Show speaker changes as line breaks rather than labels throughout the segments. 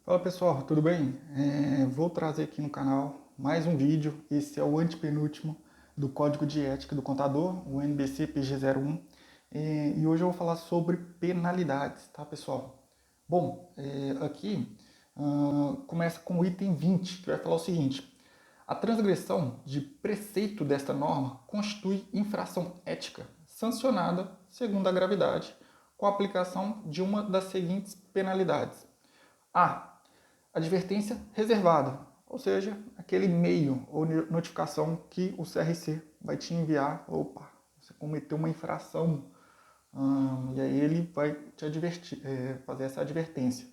Fala pessoal, tudo bem? Vou trazer aqui no canal mais um vídeo. Esse é o antepenúltimo do Código de Ética do Contador, o NBC PG01. E hoje eu vou falar sobre penalidades, tá pessoal? Bom, aqui começa com o item 20, que vai falar o seguinte: a transgressão de preceito desta norma constitui infração ética sancionada, segundo a gravidade, com a aplicação de uma das seguintes penalidades. A. Advertência reservada, ou seja, aquele e-mail ou notificação que o CRC vai te enviar. Opa, você cometeu uma infração, e aí ele vai te advertir, fazer essa advertência.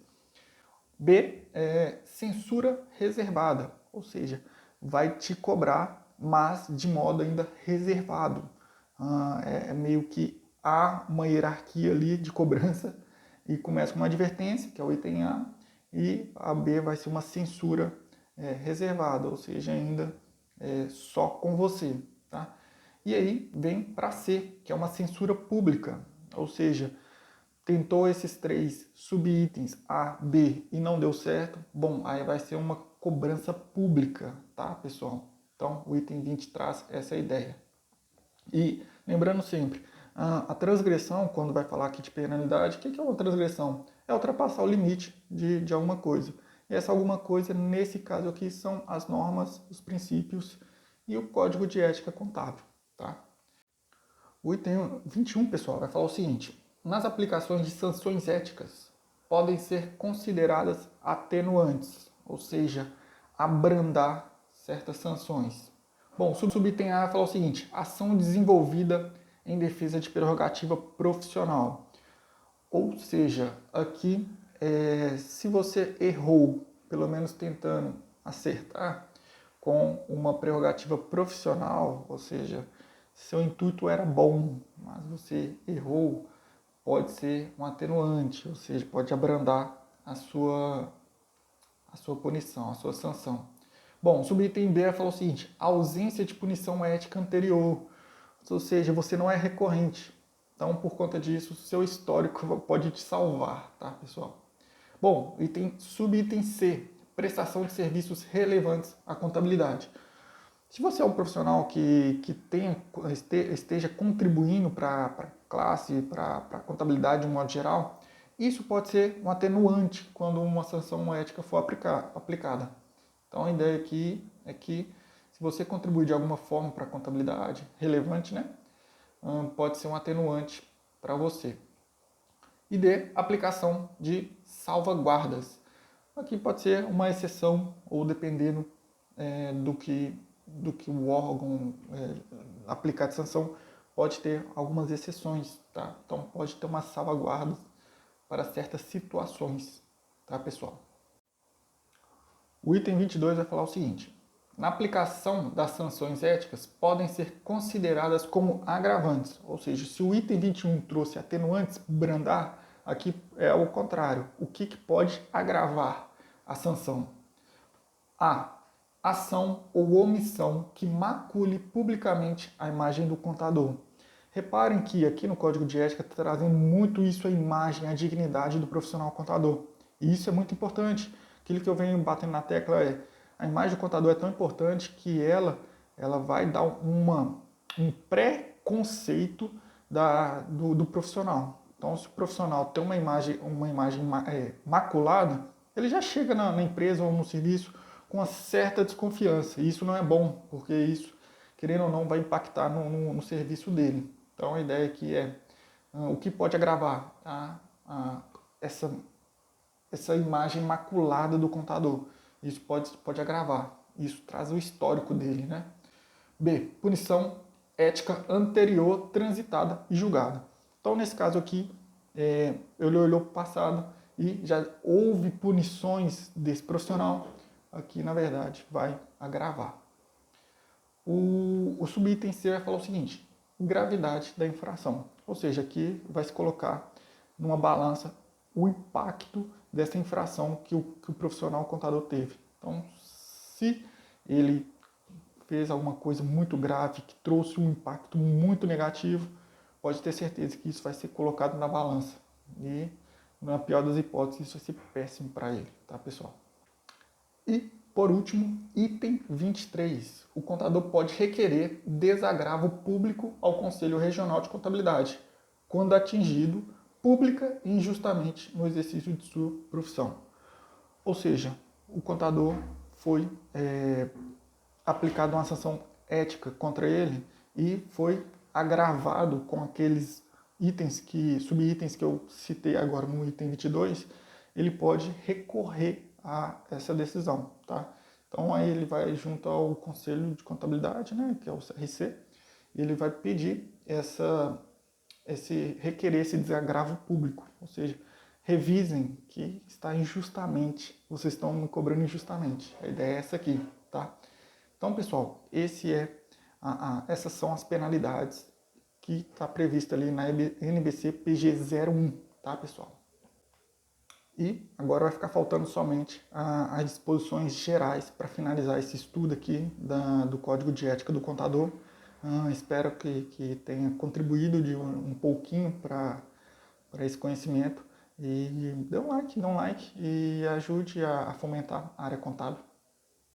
B, censura reservada, ou seja, vai te cobrar, mas de modo ainda reservado. Meio que há uma hierarquia ali de cobrança e começa com uma advertência, que é o item A, e a B vai ser uma censura reservada, ou seja, ainda só com você. Tá? E aí vem para C, que é uma censura pública, ou seja, tentou esses três subitens A, B e não deu certo, bom, aí vai ser uma cobrança pública, tá, pessoal? Então, o item 20 traz essa ideia. E lembrando sempre, a transgressão, quando vai falar aqui de penalidade, o que é uma transgressão? É ultrapassar o limite de alguma coisa. E essa alguma coisa, nesse caso aqui, são as normas, os princípios e o código de ética contábil, tá? O item 21, pessoal, vai falar o seguinte: nas aplicações de sanções éticas, podem ser consideradas atenuantes, ou seja, abrandar certas sanções. Bom, o subitem A vai falar o seguinte: ação desenvolvida em defesa de prerrogativa profissional. Ou seja, aqui, se você errou, pelo menos tentando acertar, com uma prerrogativa profissional, ou seja, seu intuito era bom, mas você errou, pode ser um atenuante, ou seja, pode abrandar a sua punição, a sua sanção. Bom, o subitem B fala o seguinte: ausência de punição ética anterior, ou seja, você não é recorrente. Então, por conta disso, seu histórico pode te salvar, tá, pessoal? Bom, subitem C, prestação de serviços relevantes à contabilidade. Se você é um profissional que esteja contribuindo para a classe, para a contabilidade de um modo geral, isso pode ser um atenuante quando uma sanção ética for aplicada. Então a ideia aqui é que se você contribuir de alguma forma para a contabilidade relevante, né, pode ser um atenuante para você. E D, aplicação de salvaguardas. Aqui pode ser uma exceção ou dependendo do que o órgão aplicar de sanção, pode ter algumas exceções, tá? Então pode ter uma salvaguarda para certas situações, tá, pessoal? O item 22 vai falar o seguinte: na aplicação das sanções éticas podem ser consideradas como agravantes, ou seja, se o item 21 trouxe atenuantes, brandar, aqui é o contrário. O que pode agravar a sanção? A. Ação ou omissão que macule publicamente a imagem do contador. Reparem que aqui no Código de Ética está trazendo muito isso, a imagem, a dignidade do profissional contador. E isso é muito importante. Aquilo que eu venho batendo na tecla é: a imagem do contador é tão importante que ela vai dar um pré-conceito do profissional. Então, se o profissional tem uma imagem maculada, ele já chega na empresa ou no serviço com uma certa desconfiança. E isso não é bom, porque isso, querendo ou não, vai impactar no serviço dele. Então a ideia aqui é o que pode agravar essa imagem maculada do contador. Isso pode agravar. Isso traz o histórico dele, né? B. Punição ética anterior, transitada e julgada. Então, nesse caso aqui, ele olhou para o passado e já houve punições desse profissional. Aqui, na verdade, vai agravar. O subitem C vai falar o seguinte: gravidade da infração. Ou seja, aqui vai se colocar numa balança o impacto dessa infração que o profissional contador teve. Então, se ele fez alguma coisa muito grave, que trouxe um impacto muito negativo, pode ter certeza que isso vai ser colocado na balança. E na pior das hipóteses, isso vai ser péssimo para ele, tá, pessoal? E, por último, item 23. O contador pode requerer desagravo público ao Conselho Regional de Contabilidade, quando atingido pública e injustamente no exercício de sua profissão. Ou seja, o contador foi aplicada uma sanção ética contra ele e foi agravado com aqueles subitens que eu citei agora no item 22, ele pode recorrer a essa decisão, tá? Então aí ele vai junto ao Conselho de Contabilidade, né, que é o CRC, e ele vai pedir requerer esse desagravo público, ou seja, revisem que está injustamente, vocês estão me cobrando injustamente. A ideia é essa aqui, tá? Então, pessoal, essas são as penalidades que está prevista ali na NBC PG 01, tá, pessoal? E agora vai ficar faltando somente as disposições gerais para finalizar esse estudo aqui do Código de Ética do Contador. Espero que tenha contribuído de um pouquinho para esse conhecimento. E dê um like e ajude a fomentar a área contábil.